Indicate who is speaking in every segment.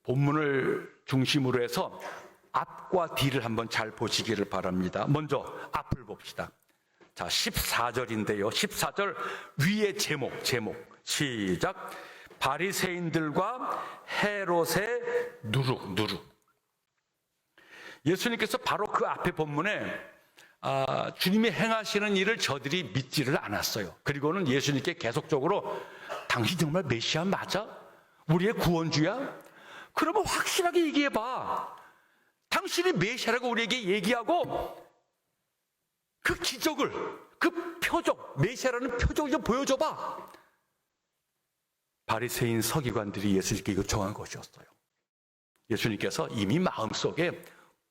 Speaker 1: 본문을 중심으로 해서 앞과 뒤를 한번 잘 보시기를 바랍니다. 먼저 앞을 봅시다. 자, 14절인데요. 14절 위의 제목 시작. 바리새인들과 헤롯의 누룩. 예수님께서 바로 그 앞에 본문에 주님이 행하시는 일을 저들이 믿지를 않았어요. 그리고는 예수님께 계속적으로 당신 정말 메시아 맞아? 우리의 구원주야? 그러면 확실하게 얘기해봐. 당신이 메시아라고 우리에게 얘기하고 그 기적을, 그 표적, 메시아라는 표적을 좀 보여줘봐. 바리새인 서기관들이 예수님께 요청한 것이었어요. 예수님께서 이미 마음속에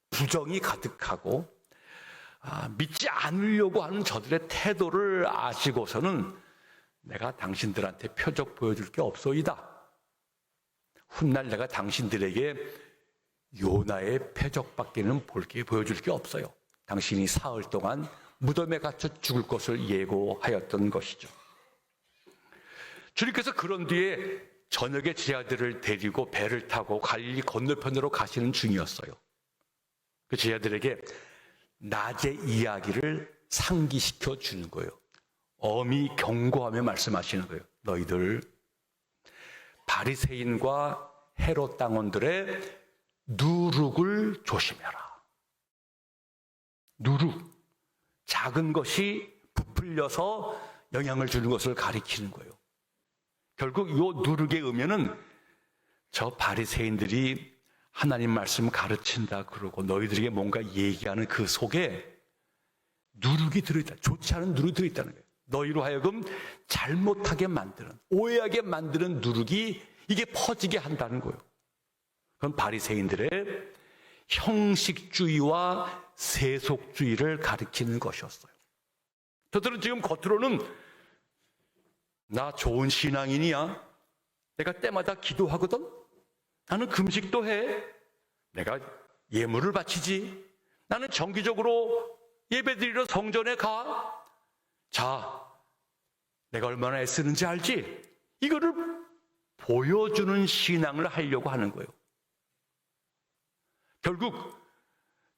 Speaker 1: 부정이 가득하고 믿지 않으려고 하는 저들의 태도를 아시고서는 내가 당신들한테 표적 보여줄 게 없소이다. 훗날 내가 당신들에게 요나의 표적밖에는 보여줄 게 없어요. 당신이 사흘 동안 무덤에 갇혀 죽을 것을 예고하였던 것이죠. 주님께서 그런 뒤에 저녁에 제자들을 데리고 배를 타고 갈릴리 건너편으로 가시는 중이었어요. 그 제자들에게 낮의 이야기를 상기시켜 주는 거예요. 엄히 경고하며 말씀하시는 거예요. 너희들 바리새인과 헤롯 당원들의 누룩을 조심해라. 누룩, 작은 것이 부풀려서 영향을 주는 것을 가리키는 거예요. 결국 이 누룩의 의미는 저 바리새인들이 하나님 말씀 가르친다 그러고 너희들에게 뭔가 얘기하는 그 속에 누룩이 들어있다. 좋지 않은 누룩이 들어있다는 거예요. 너희로 하여금 잘못하게 만드는, 오해하게 만드는 누룩이 이게 퍼지게 한다는 거예요. 그건 바리새인들의 형식주의와 세속주의를 가리키는 것이었어요. 저들은 지금 겉으로는 나 좋은 신앙인이야. 내가 때마다 기도하거든. 나는 금식도 해. 내가 예물을 바치지. 나는 정기적으로 예배드리러 성전에 가. 자, 내가 얼마나 애쓰는지 알지? 이거를 보여주는 신앙을 하려고 하는 거예요. 결국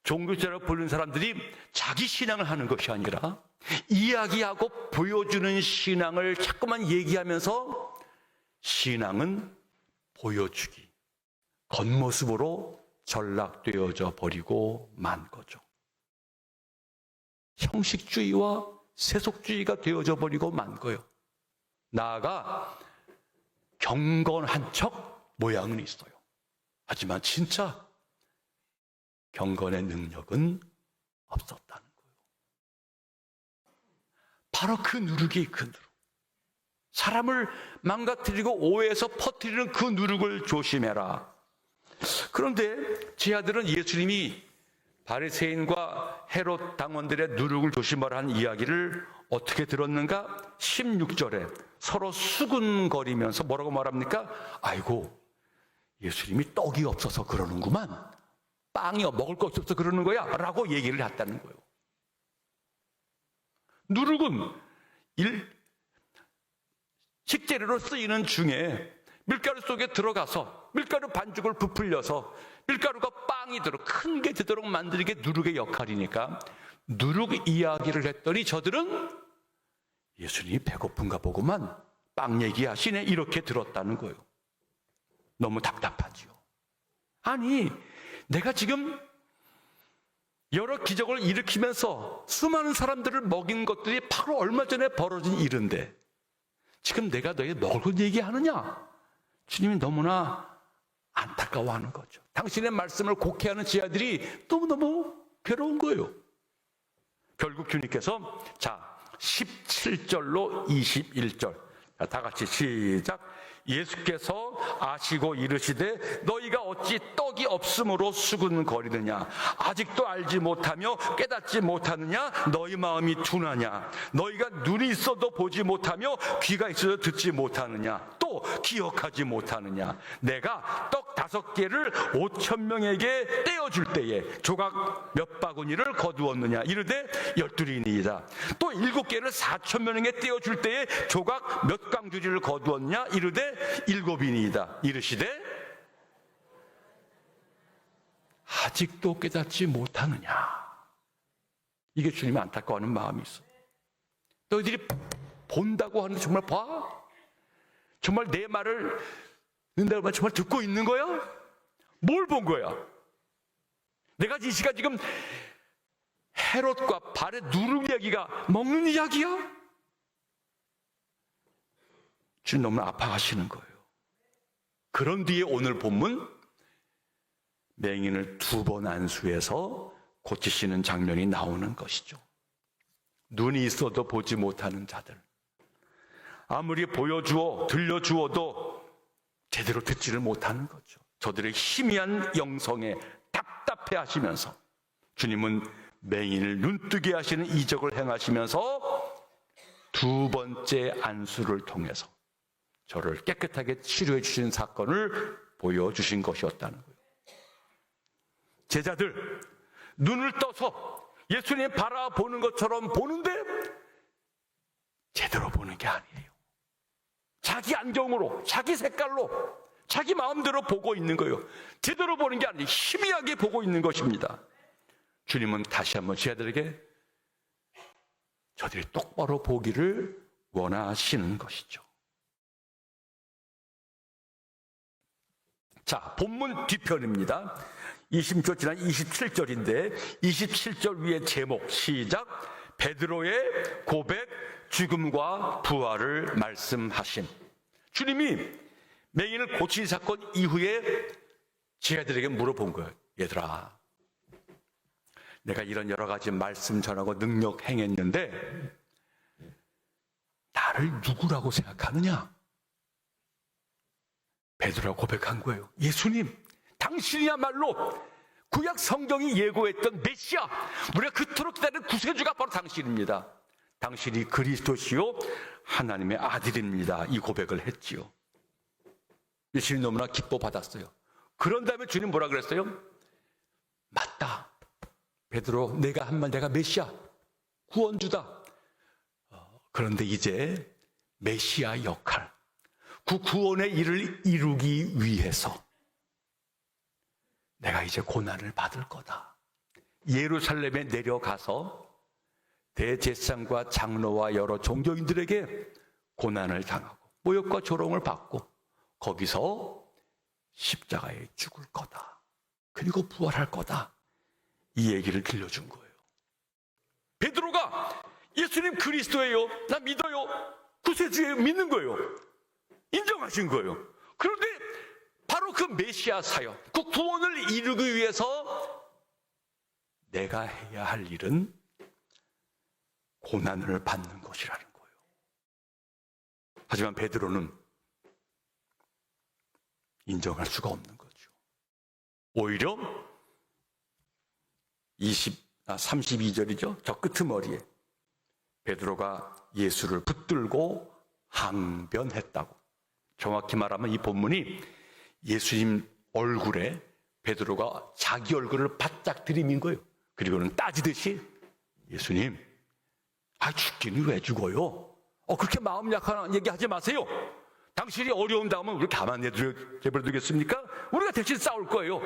Speaker 1: 종교자라고 부르는 사람들이 자기 신앙을 하는 것이 아니라 이야기하고 보여주는 신앙을 자꾸만 얘기하면서 신앙은 보여주기, 겉모습으로 전락되어져 버리고 만 거죠. 형식주의와 세속주의가 되어져 버리고 만 거예요. 나아가 경건한 척 모양은 있어요. 하지만 진짜 경건의 능력은 없었다는 거예요. 바로 그 누룩이 그 누룩. 사람을 망가뜨리고 오해해서 퍼뜨리는 그 누룩을 조심해라. 그런데 제자들은 예수님이 바리새인과 헤롯 당원들의 누룩을 조심하라는 이야기를 어떻게 들었는가? 16절에 서로 수군거리면서 뭐라고 말합니까? 아이고, 예수님이 떡이 없어서 그러는구만. 빵이 먹을 것 없어서 그러는 거야 라고 얘기를 했다는 거예요. 누룩은 식재료로 쓰이는 중에 밀가루 속에 들어가서 밀가루 반죽을 부풀려서 밀가루가 빵이 들어 큰 게 되도록 만드는 게 누룩의 역할이니까 누룩 이야기를 했더니 저들은 예수님이 배고픈가 보구만, 빵 얘기하시네, 이렇게 들었다는 거예요. 너무 답답하지요. 아니, 내가 지금 여러 기적을 일으키면서 수많은 사람들을 먹인 것들이 바로 얼마 전에 벌어진 일인데 지금 내가 너희 먹을 것 얘기하느냐? 주님이 너무나 안타까워하는 거죠. 당신의 말씀을 곡해하는 제자들이 너무너무 괴로운 거예요. 결국 주님께서 17절로 21절 다 같이 시작. 예수께서 아시고 이르시되 너희가 어찌 떡이 없으므로 수군거리느냐? 아직도 알지 못하며 깨닫지 못하느냐? 너희 마음이 둔하냐? 너희가 눈이 있어도 보지 못하며 귀가 있어도 듣지 못하느냐? 또 기억하지 못하느냐? 내가 떡 5개를 5,000명에게 떼어줄 때에 조각 몇 바구니를 거두었느냐? 이르되 12이니이다. 또 7개를 4,000명에게 떼어줄 때에 조각 몇 강주리를 거두었느냐? 이르되 7이니이다. 이르시되 아직도 깨닫지 못하느냐. 이게 주님이 안타까워하는 마음이 있어. 너희들이 본다고 하는데 정말 봐? 정말 내 말을 듣는다고 하면 정말 듣고 있는 거야? 뭘 본 거야? 내가 이 시간 지금 헤롯과 발의 누룩 이야기가 먹는 이야기야? 주님 너무 아파하시는 거예요. 그런 뒤에 오늘 본문 맹인을 2번 안수해서 고치시는 장면이 나오는 것이죠. 눈이 있어도 보지 못하는 자들, 아무리 보여주어 들려주어도 제대로 듣지를 못하는 거죠. 저들의 희미한 영성에 답답해 하시면서 주님은 맹인을 눈뜨게 하시는 이적을 행하시면서 2번째 안수를 통해서 저를 깨끗하게 치료해 주신 사건을 보여주신 것이었다는 거예요. 제자들 눈을 떠서 예수님 바라보는 것처럼 보는데 제대로 보는 게 아니에요. 자기 안경으로, 자기 색깔로, 자기 마음대로 보고 있는 거예요. 제대로 보는 게 아니에요. 희미하게 보고 있는 것입니다. 주님은 다시 한번 제자들에게 저들이 똑바로 보기를 원하시는 것이죠. 자, 본문 뒤편입니다. 20절 지난 27절인데 27절 위에 제목 시작. 베드로의 고백, 죽음과 부활을 말씀하심. 주님이 맹인을 고친 사건 이후에 제자들에게 물어본 거예요. 얘들아, 내가 이런 여러 가지 말씀 전하고 능력 행했는데 나를 누구라고 생각하느냐? 베드로가 고백한 거예요. 예수님, 당신이야말로 구약 성경이 예고했던 메시아, 우리가 그토록 기다리는 구세주가 바로 당신입니다. 당신이 그리스도시요 하나님의 아들입니다. 이 고백을 했지요. 예수님 너무나 기뻐 받았어요. 그런 다음에 주님 뭐라 그랬어요? 맞다, 베드로, 내가 한 말, 내가 메시아, 구원주다. 그런데 이제 메시아 역할, 그 구원의 일을 이루기 위해서 내가 이제 고난을 받을 거다. 예루살렘에 내려가서 대제사장과 장로와 여러 종교인들에게 고난을 당하고 모욕과 조롱을 받고 거기서 십자가에 죽을 거다. 그리고 부활할 거다. 이 얘기를 들려준 거예요. 베드로가 예수님 그리스도예요, 나 믿어요, 구세주예요, 믿는 거예요. 인정하신 거예요. 그런데 바로 그 메시아 사역, 그 구원을 이루기 위해서 내가 해야 할 일은 고난을 받는 것이라는 거예요. 하지만 베드로는 인정할 수가 없는 거죠. 오히려 32절이죠. 저 끄트머리에 베드로가 예수를 붙들고 항변했다고. 정확히 말하면 이 본문이 예수님 얼굴에 베드로가 자기 얼굴을 바짝 들이민 거예요. 그리고는 따지듯이 예수님, 죽기는 왜 죽어요? 그렇게 마음 약한 얘기하지 마세요. 당신이 어려움 당하면 우리 가만 내버려두겠습니까? 우리가 대신 싸울 거예요.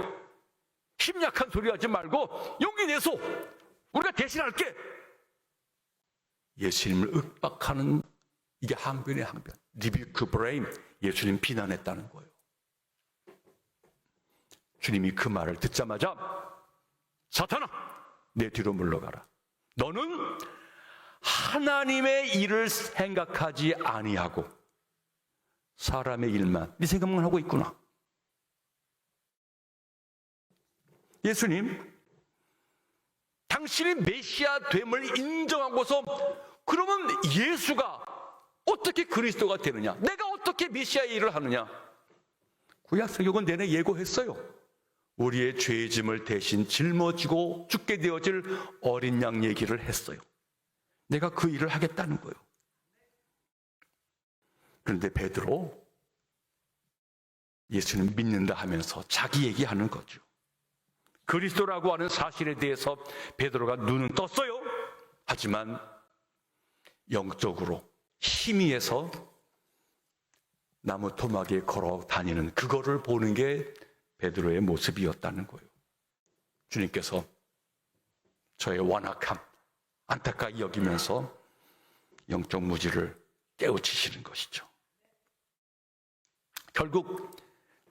Speaker 1: 힘 약한 소리 하지 말고 용기 내서 우리가 대신할게. 예수님을 윽박하는, 이게 항변의 항변, 리뷰크 브레임, 예수님 비난했다는 거예요. 주님이 그 말을 듣자마자 사탄아, 내 뒤로 물러가라. 너는 하나님의 일을 생각하지 아니하고 사람의 일만, 네 생각만 하고 있구나. 예수님, 당신이 메시아 됨을 인정하고서 그러면 예수가 어떻게 그리스도가 되느냐? 내가 어떻게 메시아의 일을 하느냐? 구약 성경은 내내 예고했어요. 우리의 죄의 짐을 대신 짊어지고 죽게 되어질 어린 양 얘기를 했어요. 내가 그 일을 하겠다는 거예요. 그런데 베드로, 예수는 믿는다 하면서 자기 얘기하는 거죠. 그리스도라고 하는 사실에 대해서 베드로가 눈은 떴어요. 하지만 영적으로 희미해서 나무 토막에 걸어 다니는 그거를 보는 게 베드로의 모습이었다는 거예요. 주님께서 저의 완악함, 안타깝게 여기면서 영적 무지를 깨우치시는 것이죠. 결국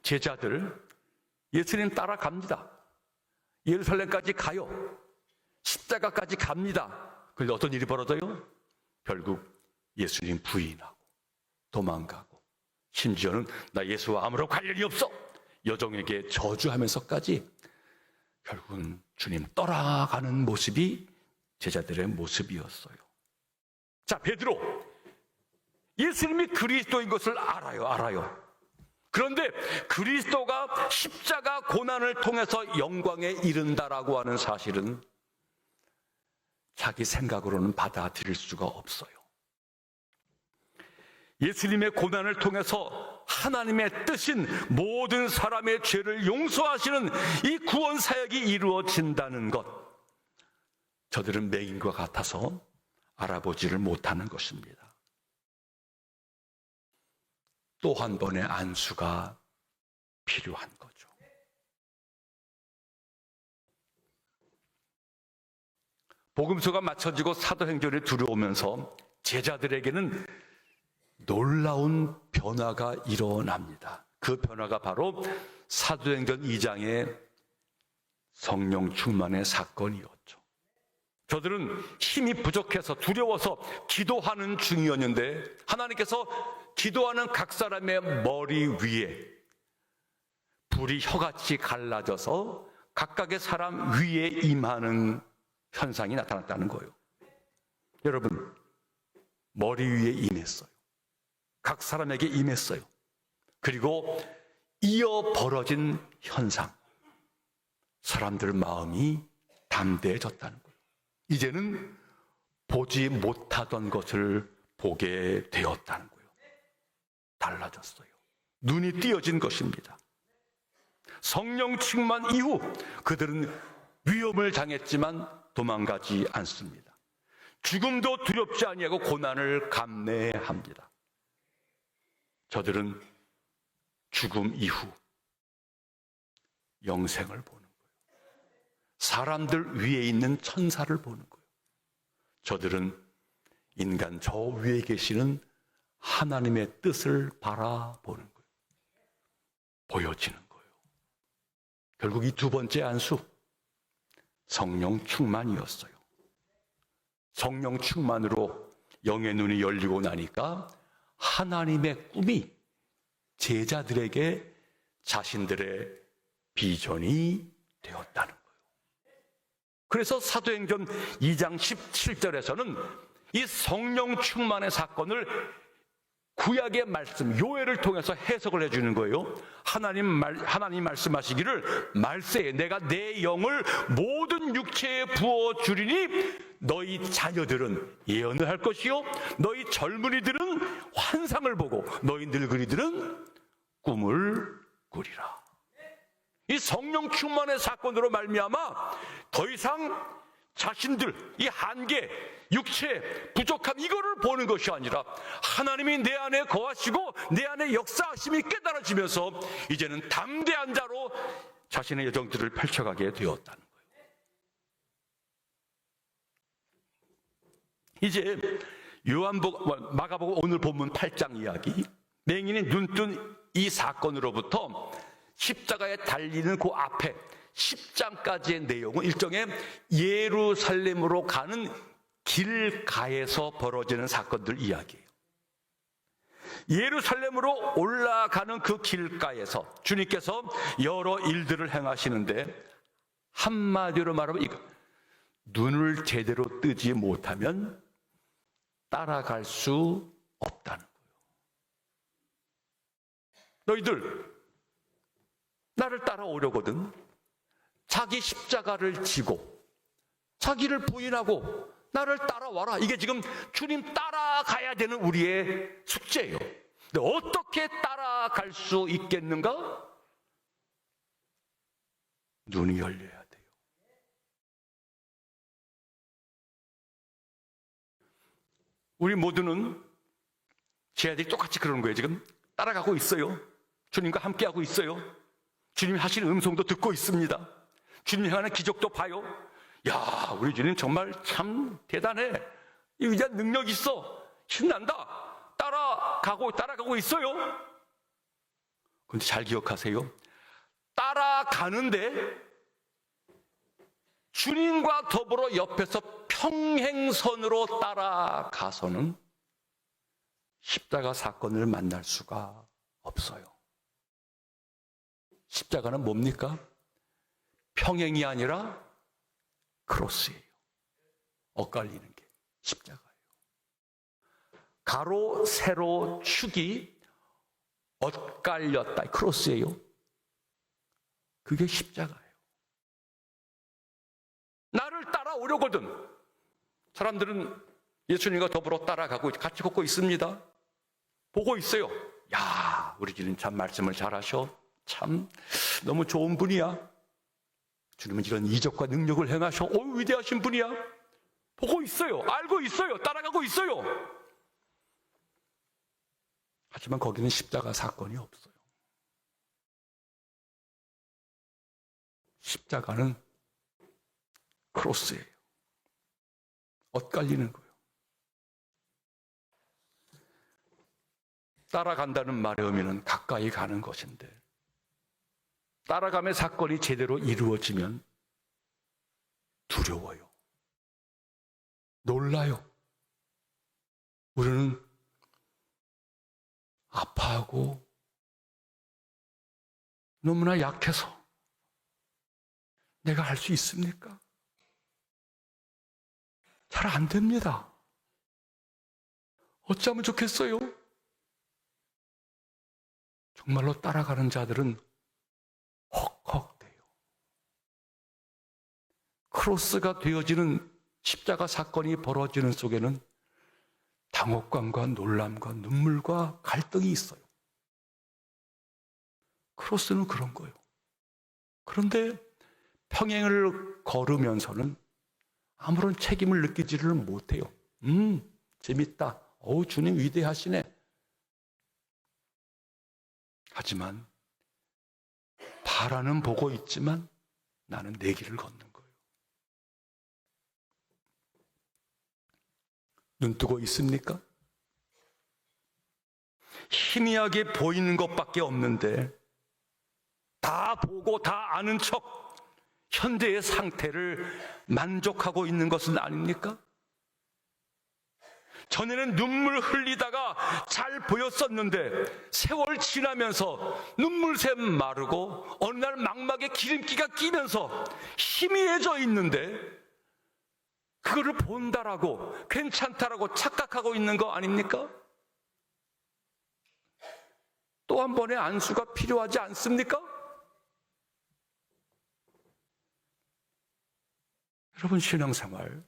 Speaker 1: 제자들 예수님 따라갑니다. 예루살렘까지 가요. 십자가까지 갑니다. 그런데 어떤 일이 벌어져요? 결국 예수님 부인하고 도망가고, 심지어는 나 예수와 아무런 관련이 없어, 여종에게 저주하면서까지 결국은 주님 떠나가는 모습이 제자들의 모습이었어요. 자, 베드로, 예수님이 그리스도인 것을 알아요. 그런데 그리스도가 십자가 고난을 통해서 영광에 이른다라고 하는 사실은 자기 생각으로는 받아들일 수가 없어요. 예수님의 고난을 통해서 하나님의 뜻인 모든 사람의 죄를 용서하시는 이 구원 사역이 이루어진다는 것, 저들은 맹인과 같아서 알아보지를 못하는 것입니다. 또 한 번의 안수가 필요한 거죠. 복음서가 맞춰지고 사도행전에 들어오면서 제자들에게는 놀라운 변화가 일어납니다. 그 변화가 바로 사도행전 2장의 성령 충만의 사건이었죠. 저들은 힘이 부족해서 두려워서 기도하는 중이었는데 하나님께서 기도하는 각 사람의 머리 위에 불이 혀같이 갈라져서 각각의 사람 위에 임하는 현상이 나타났다는 거예요. 여러분, 머리 위에 임했어요. 각 사람에게 임했어요. 그리고 이어 벌어진 현상, 사람들 마음이 담대해졌다는 거예요. 이제는 보지 못하던 것을 보게 되었다는 거예요. 달라졌어요. 눈이 띄어진 것입니다. 성령 충만 이후 그들은 위험을 당했지만 도망가지 않습니다. 죽음도 두렵지 아니하고 고난을 감내합니다. 저들은 죽음 이후 영생을 보는 거예요. 사람들 위에 있는 천사를 보는 거예요. 저들은 인간 저 위에 계시는 하나님의 뜻을 바라보는 거예요. 보여지는 거예요. 결국 이 두 번째 안수, 성령 충만이었어요. 성령 충만으로 영의 눈이 열리고 나니까 하나님의 꿈이 제자들에게 자신들의 비전이 되었다는 거예요. 그래서 사도행전 2장 17절에서는 이 성령 충만의 사건을 구약의 말씀, 요엘을 통해서 해석을 해주는 거예요. 하나님 말씀하시기를 말세에 내가 내 영을 모든 육체에 부어주리니 너희 자녀들은 예언을 할 것이요 너희 젊은이들은 환상을 보고 너희 늙은이들은 꿈을 꾸리라. 이 성령 충만의 사건으로 말미암아 더 이상 자신들, 이 한계, 육체, 부족함 이거를 보는 것이 아니라 하나님이 내 안에 거하시고 내 안에 역사하심이 깨달아지면서 이제는 담대한 자로 자신의 여정들을 펼쳐가게 되었다는 거예요. 이제 마가복음 오늘 본문 8장 이야기, 맹인이 눈뜬 이 사건으로부터 십자가에 달리는 그 앞에 10장까지의 내용은 일종의 예루살렘으로 가는 길가에서 벌어지는 사건들 이야기예요. 예루살렘으로 올라가는 그 길가에서 주님께서 여러 일들을 행하시는데 한마디로 말하면 이거, 눈을 제대로 뜨지 못하면 따라갈 수 없다는 거예요. 너희들 나를 따라오려거든 자기 십자가를 지고 자기를 부인하고 나를 따라와라. 이게 지금 주님 따라가야 되는 우리의 숙제예요. 근데 어떻게 따라갈 수 있겠는가? 눈이 열려야 돼요. 우리 모두는 제 아들이 똑같이 그러는 거예요. 지금 따라가고 있어요. 주님과 함께하고 있어요. 주님이 하시는 음성도 듣고 있습니다. 주님 행하는 기적도 봐요. 야, 우리 주님 정말 참 대단해. 이 위대한 능력 있어. 신난다. 따라가고 있어요. 그런데 잘 기억하세요. 따라가는데 주님과 더불어 옆에서 평행선으로 따라가서는 십자가 사건을 만날 수가 없어요. 십자가는 뭡니까? 평행이 아니라 크로스예요. 엇갈리는 게 십자가예요. 가로, 세로, 축이 엇갈렸다. 크로스예요. 그게 십자가예요. 나를 따라오려거든. 사람들은 예수님과 더불어 따라가고 같이 걷고 있습니다. 보고 있어요. 야, 우리 주님 참 말씀을 잘하셔. 참 너무 좋은 분이야. 주님은 이런 이적과 능력을 행하셔. 위대하신 분이야. 보고 있어요. 알고 있어요. 따라가고 있어요. 하지만 거기는 십자가 사건이 없어요. 십자가는 크로스예요. 엇갈리는 거예요. 따라간다는 말의 의미는 가까이 가는 것인데, 따라가며 사건이 제대로 이루어지면 두려워요. 놀라요. 우리는 아파하고 너무나 약해서 내가 할 수 있습니까? 잘 안 됩니다. 어찌하면 좋겠어요? 정말로 따라가는 자들은 헉헉대요. 크로스가 되어지는 십자가 사건이 벌어지는 속에는 당혹감과 놀람과 눈물과 갈등이 있어요. 크로스는 그런 거예요. 그런데 평행을 걸으면서는 아무런 책임을 느끼지를 못해요. 재밌다. 주님 위대하시네. 하지만 바라는 보고 있지만 나는 내 길을 걷는 거예요. 눈 뜨고 있습니까? 희미하게 보이는 것밖에 없는데 다 보고 다 아는 척 현재의 상태를 만족하고 있는 것은 아닙니까? 전에는 눈물 흘리다가 잘 보였었는데 세월 지나면서 눈물샘 마르고 어느 날 망막에 기름기가 끼면서 희미해져 있는데 그거를 본다라고 괜찮다라고 착각하고 있는 거 아닙니까? 또 한 번의 안수가 필요하지 않습니까? 여러분, 신앙생활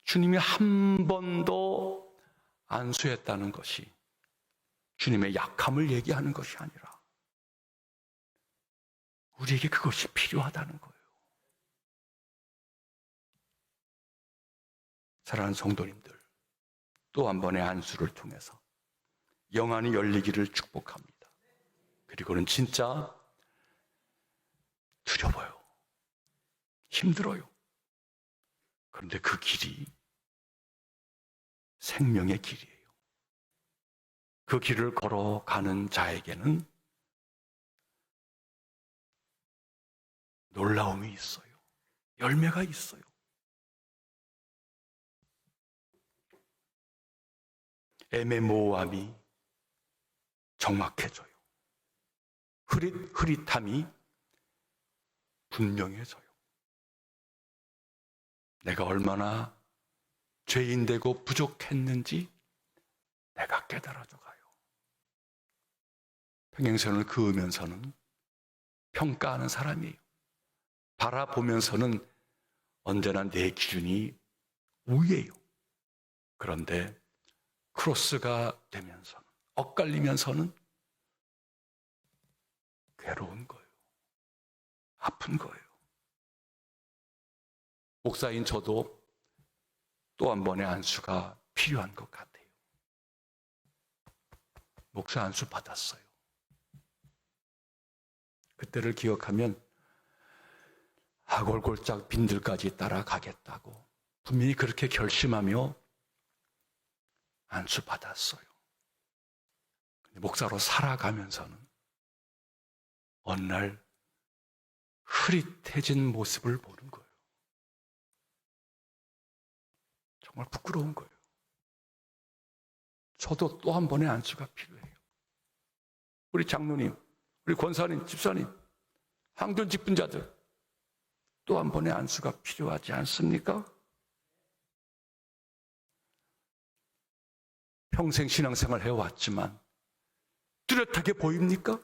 Speaker 1: 주님이 한 번도 안수했다는 것이 주님의 약함을 얘기하는 것이 아니라 우리에게 그것이 필요하다는 거예요. 사랑하는 성도님들, 또 한 번의 안수를 통해서 영안이 열리기를 축복합니다. 그리고는 진짜 두려워요. 힘들어요. 그런데 그 길이 생명의 길이에요. 그 길을 걸어가는 자에게는 놀라움이 있어요. 열매가 있어요. 애매모호함이 정확해져요. 흐릿함이 분명해져요. 내가 얼마나 죄인되고 부족했는지 내가 깨달아져 가요. 평행선을 그으면서는 평가하는 사람이에요. 바라보면서는 언제나 내 기준이 우예요. 그런데 크로스가 되면서는, 엇갈리면서는 괴로운 거예요. 아픈 거예요. 목사인 저도 또 한 번의 안수가 필요한 것 같아요. 목사 안수 받았어요. 그때를 기억하면 하골골짝 빈들까지 따라가겠다고 분명히 그렇게 결심하며 안수 받았어요. 목사로 살아가면서는 어느 날 흐릿해진 모습을 보는 거예요. 정말 부끄러운 거예요. 저도 또 한 번의 안수가 필요해요. 우리 장로님, 우리 권사님, 집사님, 항전 직분자들 또 한 번의 안수가 필요하지 않습니까? 평생 신앙생활 해왔지만 뚜렷하게 보입니까?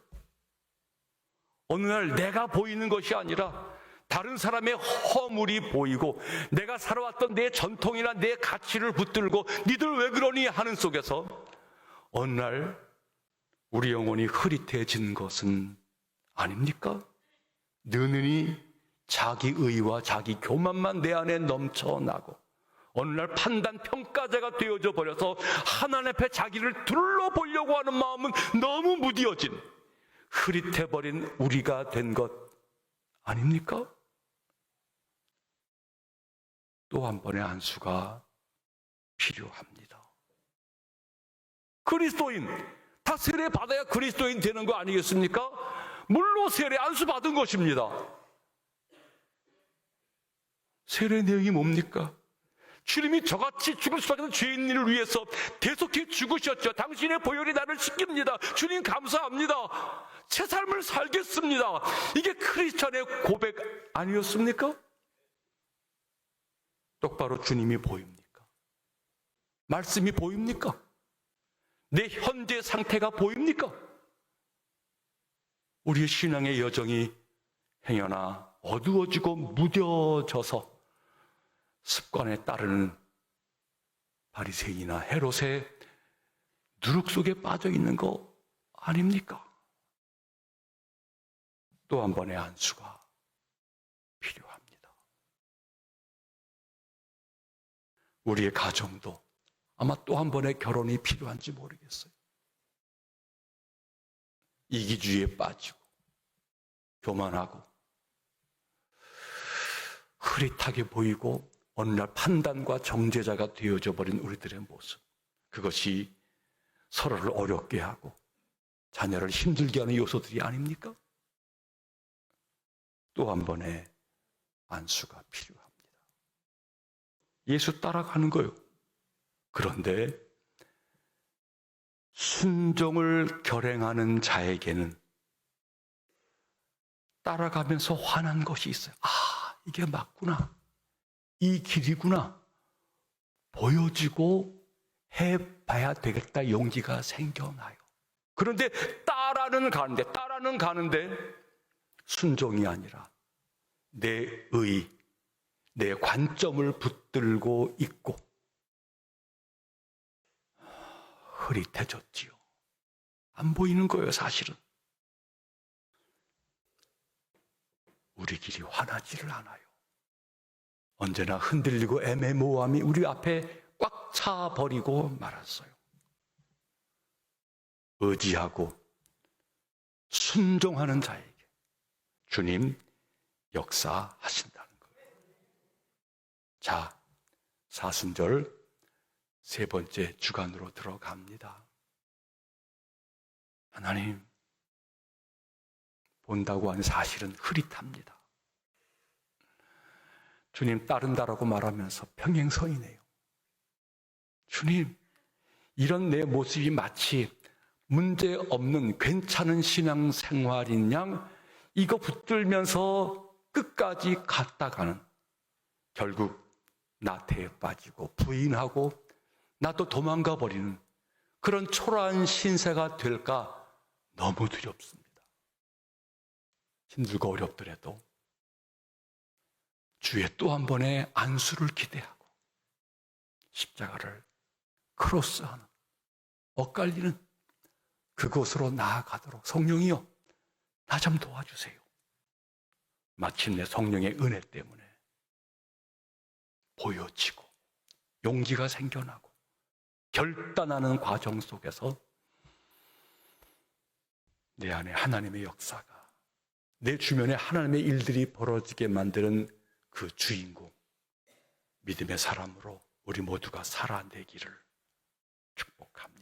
Speaker 1: 어느 날 내가 보이는 것이 아니라 다른 사람의 허물이 보이고 내가 살아왔던 내 전통이나 내 가치를 붙들고 니들 왜 그러니 하는 속에서 어느 날 우리 영혼이 흐릿해진 것은 아닙니까? 느느니 자기 의와 자기 교만만 내 안에 넘쳐나고 어느 날 판단 평가자가 되어져 버려서 하나님 앞에 자기를 둘러보려고 하는 마음은 너무 무뎌진 흐릿해버린 우리가 된 것 아닙니까? 또 한 번의 안수가 필요합니다. 그리스도인, 다 세례 받아야 그리스도인 되는 거 아니겠습니까? 물로 세례 안수 받은 것입니다. 세례 내용이 뭡니까? 주님이 저같이 죽을 수밖에 없는 죄인을 위해서 대속해 죽으셨죠. 당신의 보혈이 나를 씻깁니다. 주님 감사합니다. 새 삶을 살겠습니다. 이게 크리스찬의 고백 아니었습니까? 똑바로 주님이 보입니까? 말씀이 보입니까? 내 현재 상태가 보입니까? 우리의 신앙의 여정이 행여나 어두워지고 무뎌져서 습관에 따르는 바리새인이나 헤롯의 누룩 속에 빠져 있는 거 아닙니까? 또 한 번의 안수가 필요합니다. 우리의 가정도 아마 또 한 번의 결혼이 필요한지 모르겠어요. 이기주의에 빠지고 교만하고 흐릿하게 보이고 어느 날 판단과 정죄자가 되어져 버린 우리들의 모습, 그것이 서로를 어렵게 하고 자녀를 힘들게 하는 요소들이 아닙니까? 또 한 번의 안수가 필요합니다. 예수 따라가는 거예요. 그런데 순종을 결행하는 자에게는 따라가면서 화난 것이 있어요. 아, 이게 맞구나. 이 길이구나. 보여지고 해봐야 되겠다 용기가 생겨나요. 그런데 따라는 가는데 순종이 아니라 내 의, 내 관점을 붙들고 있고 흐릿해졌지요. 안 보이는 거예요, 사실은. 우리 길이 환하지를 않아요. 언제나 흔들리고 애매모호함이 우리 앞에 꽉 차버리고 말았어요. 의지하고 순종하는 자에게 주님 역사하신다는 거예요. 자, 사순절 세 번째 주간으로 들어갑니다. 하나님, 본다고 하는 사실은 흐릿합니다. 주님 따른다라고 말하면서 평행선이네요. 주님, 이런 내 모습이 마치 문제없는 괜찮은 신앙생활인 양 이거 붙들면서 끝까지 갔다가는 결국 나태에 빠지고 부인하고 나도 도망가 버리는 그런 초라한 신세가 될까 너무 두렵습니다. 힘들고 어렵더라도 주의 또 한 번의 안수를 기대하고 십자가를 크로스하는 엇갈리는 그곳으로 나아가도록 성령이여 나 좀 도와주세요. 마침내 성령의 은혜 때문에 보여지고 용기가 생겨나고 결단하는 과정 속에서 내 안에 하나님의 역사가 내 주변에 하나님의 일들이 벌어지게 만드는 그 주인공, 믿음의 사람으로 우리 모두가 살아내기를 축복합니다.